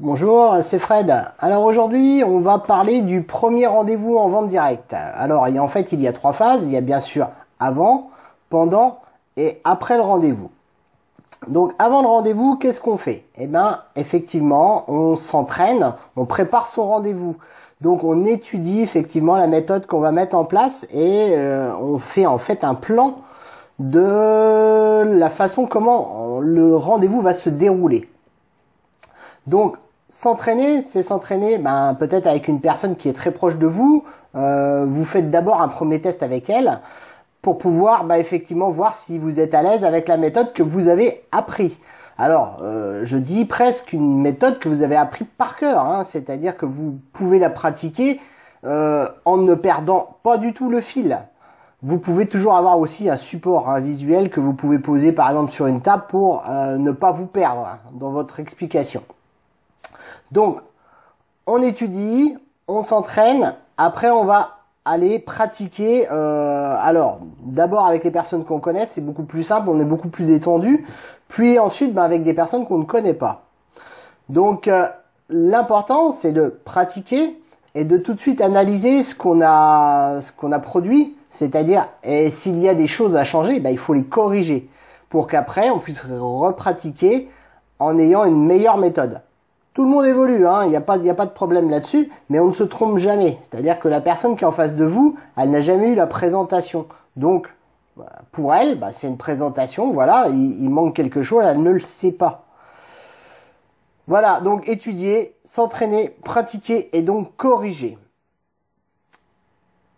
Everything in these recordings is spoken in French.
Bonjour, c'est Fred. Alors aujourd'hui, on va parler du premier rendez-vous en vente directe. Alors en fait, il y a 3 phases. Il y a bien sûr avant, pendant et après le rendez-vous. Donc avant le rendez-vous, qu'est-ce qu'on fait? Eh bien, effectivement, on s'entraîne, on prépare son rendez-vous. Donc on étudie effectivement la méthode qu'on va mettre en place et on fait en fait un plan de la façon comment le rendez-vous va se dérouler. Donc s'entraîner, c'est s'entraîner peut-être avec une personne qui est très proche de vous. Vous faites d'abord un premier test avec elle pour pouvoir effectivement voir si vous êtes à l'aise avec la méthode que vous avez appris. Alors, je dis presque une méthode que vous avez appris par cœur, hein, c'est-à-dire que vous pouvez la pratiquer en ne perdant pas du tout le fil. Vous pouvez toujours avoir aussi un support visuel que vous pouvez poser par exemple sur une table pour ne pas vous perdre dans votre explication. Donc, on étudie, on s'entraîne, après on va aller pratiquer. Alors, d'abord avec les personnes qu'on connaît, c'est beaucoup plus simple, on est beaucoup plus détendu. Puis ensuite, avec des personnes qu'on ne connaît pas. Donc, l'important, c'est de pratiquer et de tout de suite analyser ce qu'on a produit. C'est-à-dire, s'il y a des choses à changer, il faut les corriger pour qu'après, on puisse repratiquer en ayant une meilleure méthode. Tout le monde évolue, il n'y a pas de problème là-dessus, mais on ne se trompe jamais. C'est-à-dire que la personne qui est en face de vous, elle n'a jamais eu la présentation. Donc, pour elle, c'est une présentation, voilà, il manque quelque chose, elle ne le sait pas. Voilà, donc étudier, s'entraîner, pratiquer et donc corriger.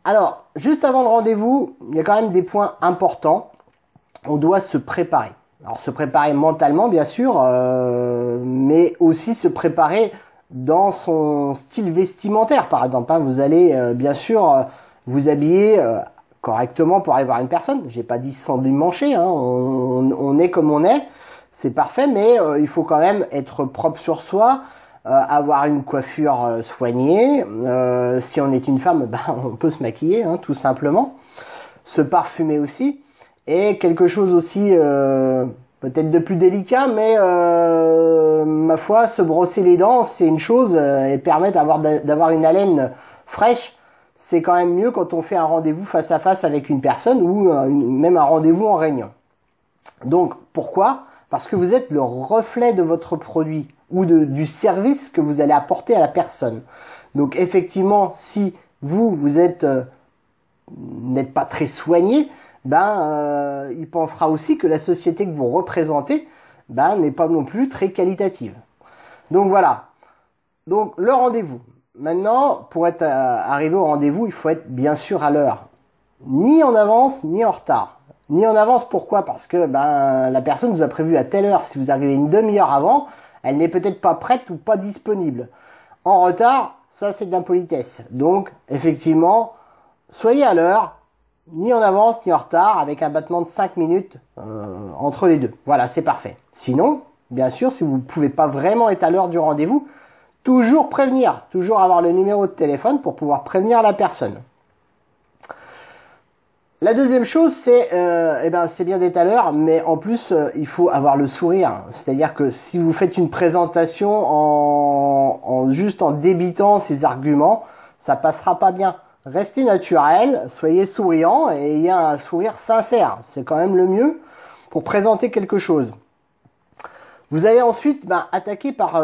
Alors, juste avant le rendez-vous, il y a quand même des points importants. On doit se préparer. Alors se préparer mentalement bien sûr, mais aussi se préparer dans son style vestimentaire par exemple. Vous allez bien sûr vous habiller correctement pour aller voir une personne. J'ai pas dit sans démancher, on est comme on est, c'est parfait, mais il faut quand même être propre sur soi, avoir une coiffure soignée. Si on est une femme, on peut se maquiller tout simplement, se parfumer aussi. Et quelque chose aussi peut-être de plus délicat, mais ma foi, se brosser les dents, c'est une chose, et permettre d'avoir une haleine fraîche, c'est quand même mieux quand on fait un rendez-vous face à face avec une personne ou même un rendez-vous en réunion. Donc pourquoi? Parce que vous êtes le reflet de votre produit ou du service que vous allez apporter à la personne. Donc effectivement, si vous êtes n'êtes pas très soigné, il pensera aussi que la société que vous représentez n'est pas non plus très qualitative. Donc voilà. Donc le rendez-vous. Maintenant, pour être arrivé au rendez-vous, il faut être bien sûr à l'heure. Ni en avance, ni en retard. Ni en avance, pourquoi? Parce que la personne vous a prévu à telle heure. Si vous arrivez une demi-heure avant, elle n'est peut-être pas prête ou pas disponible. En retard, ça c'est de l'impolitesse. Donc effectivement, soyez à l'heure. Ni en avance, ni en retard, avec un battement de 5 minutes entre les deux. Voilà, c'est parfait. Sinon, bien sûr, si vous ne pouvez pas vraiment être à l'heure du rendez-vous, toujours prévenir, toujours avoir le numéro de téléphone pour pouvoir prévenir la personne. La deuxième chose, c'est bien d'être à l'heure, mais en plus, il faut avoir le sourire. C'est-à-dire que si vous faites une présentation juste en débitant ses arguments, ça passera pas bien. Restez naturel, soyez souriant et ayez un sourire sincère. C'est quand même le mieux pour présenter quelque chose. Vous allez ensuite attaquer par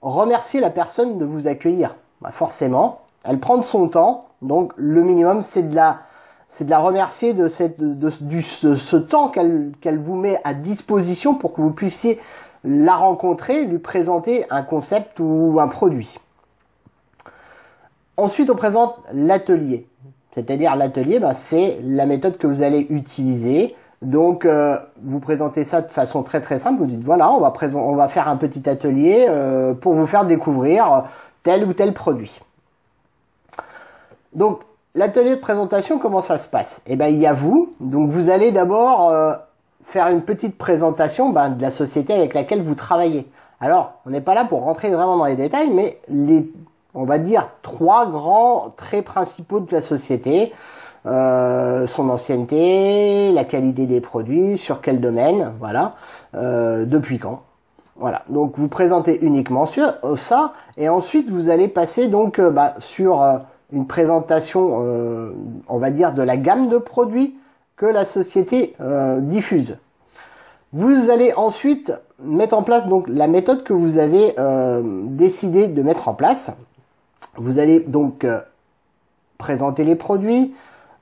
remercier la personne de vous accueillir. Forcément, elle prend de son temps, donc le minimum c'est de la remercier de ce temps qu'elle vous met à disposition pour que vous puissiez la rencontrer, lui présenter un concept ou un produit. Ensuite, on présente l'atelier. C'est-à-dire l'atelier, c'est la méthode que vous allez utiliser. Donc, vous présentez ça de façon très très simple. Vous dites voilà, on va faire un petit atelier pour vous faire découvrir tel ou tel produit. Donc, l'atelier de présentation, comment ça se passe? Il y a vous. Donc, vous allez d'abord faire une petite présentation de la société avec laquelle vous travaillez. Alors, on n'est pas là pour rentrer vraiment dans les détails, mais on va dire 3 grands traits principaux de la société. Son ancienneté, la qualité des produits, sur quel domaine, voilà, depuis quand. Voilà, donc vous présentez uniquement sur ça, et ensuite vous allez passer donc sur une présentation, on va dire, de la gamme de produits que la société diffuse. Vous allez ensuite mettre en place donc la méthode que vous avez décidé de mettre en place. Vous allez donc présenter les produits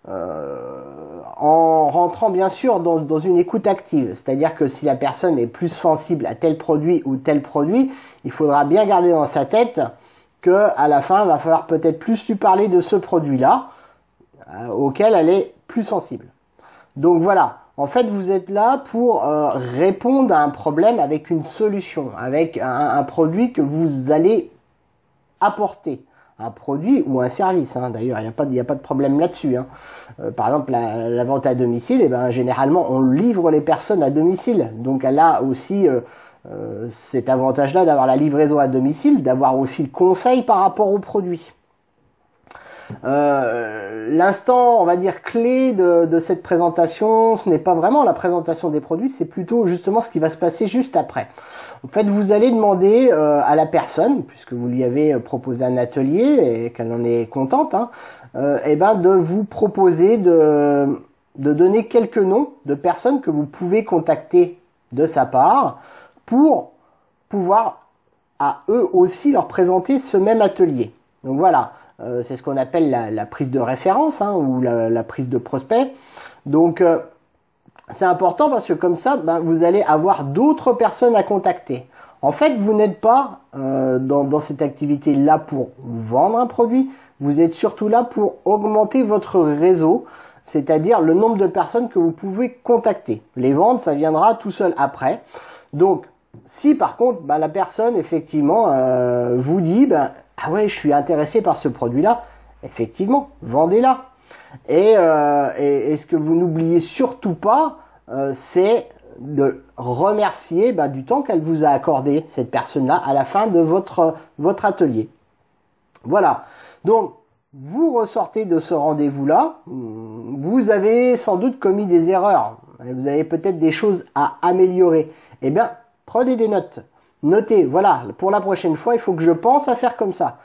en rentrant bien sûr dans une écoute active. C'est-à-dire que si la personne est plus sensible à tel produit ou tel produit, il faudra bien garder dans sa tête que à la fin, il va falloir peut-être plus lui parler de ce produit-là auquel elle est plus sensible. Donc voilà. En fait, vous êtes là pour répondre à un problème avec une solution, avec un produit que vous allez apporter. Un produit ou un service, hein. D'ailleurs, il n'y a pas de problème là-dessus, hein. Par exemple, la vente à domicile, généralement, on livre les personnes à domicile. Donc, elle a aussi cet avantage-là d'avoir la livraison à domicile, d'avoir aussi le conseil par rapport au produit. L'instant, on va dire, clé de cette présentation, ce n'est pas vraiment la présentation des produits, c'est plutôt justement ce qui va se passer juste après. En fait, vous allez demander à la personne, puisque vous lui avez proposé un atelier et qu'elle en est contente, hein, de vous proposer de donner quelques noms de personnes que vous pouvez contacter de sa part pour pouvoir à eux aussi leur présenter ce même atelier. Donc voilà. C'est ce qu'on appelle la prise de référence, hein, ou la prise de prospect. Donc c'est important parce que comme ça, vous allez avoir d'autres personnes à contacter. En fait, vous n'êtes pas dans cette activité là pour vendre un produit, vous êtes surtout là pour augmenter votre réseau, c'est-à-dire le nombre de personnes que vous pouvez contacter. Les ventes, ça viendra tout seul après. Donc si par contre la personne effectivement vous dit ah ouais, je suis intéressé par ce produit-là, effectivement, vendez-la. Et ce que vous n'oubliez surtout pas, c'est de remercier du temps qu'elle vous a accordé, cette personne-là, à la fin de votre atelier. Voilà. Donc, vous ressortez de ce rendez-vous-là, vous avez sans doute commis des erreurs, vous avez peut-être des choses à améliorer. Eh bien, prenez des notes. Notez, voilà, pour la prochaine fois, il faut que je pense à faire comme ça.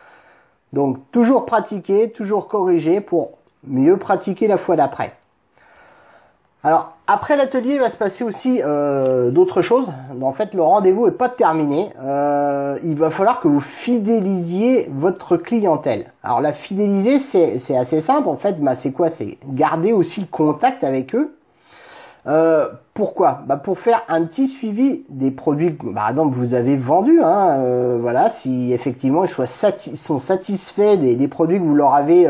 Donc, toujours pratiquer, toujours corriger pour mieux pratiquer la fois d'après. Alors, après l'atelier, il va se passer aussi d'autres choses. En fait, le rendez-vous n'est pas terminé. Il va falloir que vous fidélisiez votre clientèle. Alors, la fidéliser, c'est assez simple. En fait, c'est quoi? C'est garder aussi le contact avec eux. Pourquoi? Pour faire un petit suivi des produits que, par exemple, vous avez vendus, hein, voilà, si effectivement ils sont satisfaits des produits que vous leur avez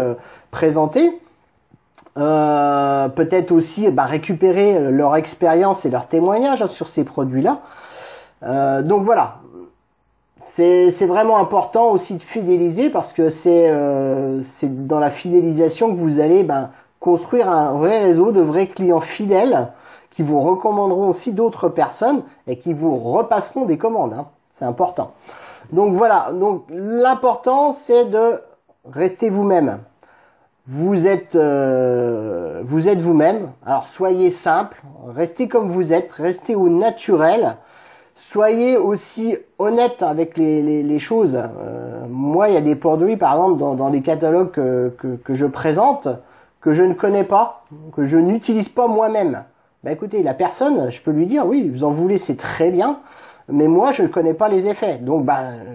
présentés. Peut-être aussi récupérer leur expérience et leur témoignage sur ces produits-là. Donc voilà, c'est vraiment important aussi de fidéliser parce que c'est dans la fidélisation que vous allez construire un vrai réseau de vrais clients fidèles qui vous recommanderont aussi d'autres personnes et qui vous repasseront des commandes, hein. C'est important. Donc voilà, donc l'important c'est de rester vous-même. Vous êtes vous-même. Alors soyez simple, restez comme vous êtes, restez au naturel. Soyez aussi honnête avec les choses. Moi, il y a des produits, par exemple, dans les catalogues que je présente, que je ne connais pas, que je n'utilise pas moi-même. Écoutez, la personne, je peux lui dire, oui, vous en voulez, c'est très bien, mais moi, je ne connais pas les effets. Donc,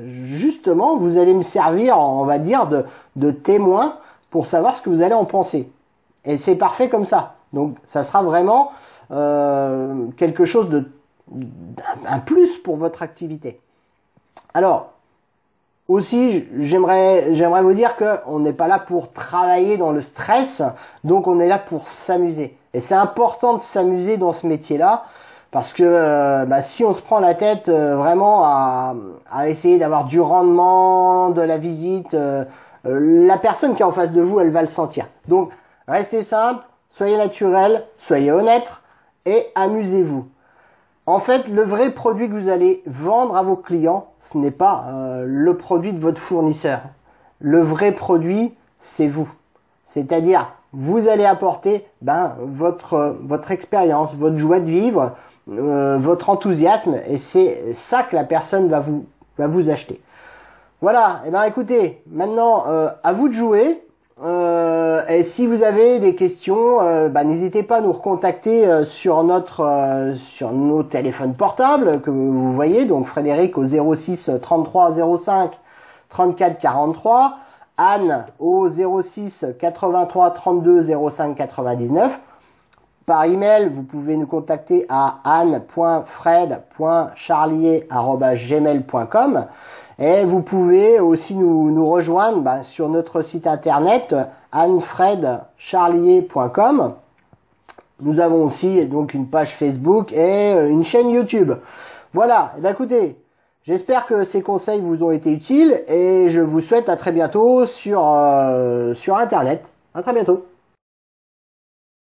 justement, vous allez me servir, on va dire, de témoin pour savoir ce que vous allez en penser. Et c'est parfait comme ça. Donc, ça sera vraiment quelque chose un plus pour votre activité. Alors, aussi, j'aimerais vous dire qu'on n'est pas là pour travailler dans le stress, donc on est là pour s'amuser. Et c'est important de s'amuser dans ce métier-là, parce que si on se prend la tête vraiment à essayer d'avoir du rendement, de la visite, la personne qui est en face de vous, elle va le sentir. Donc, restez simple, soyez naturel, soyez honnête et amusez-vous. En fait, le vrai produit que vous allez vendre à vos clients, ce n'est pas le produit de votre fournisseur. Le vrai produit, c'est vous. C'est-à-dire, vous allez apporter votre expérience, votre joie de vivre, votre enthousiasme, et c'est ça que la personne va vous acheter. Voilà, et ben écoutez, maintenant à vous de jouer. Et si vous avez des questions, n'hésitez pas à nous recontacter sur nos téléphones portables que vous voyez, donc Frédéric au 06 33 05 34 43, Anne au 06 83 32 05 99. Par email, vous pouvez nous contacter à anne.fred.charlier@gmail.com. Et vous pouvez aussi nous rejoindre sur notre site internet annefredcharlier.com. Nous avons aussi donc une page Facebook et une chaîne YouTube. Voilà, écoutez, j'espère que ces conseils vous ont été utiles et je vous souhaite à très bientôt sur Internet. À très bientôt.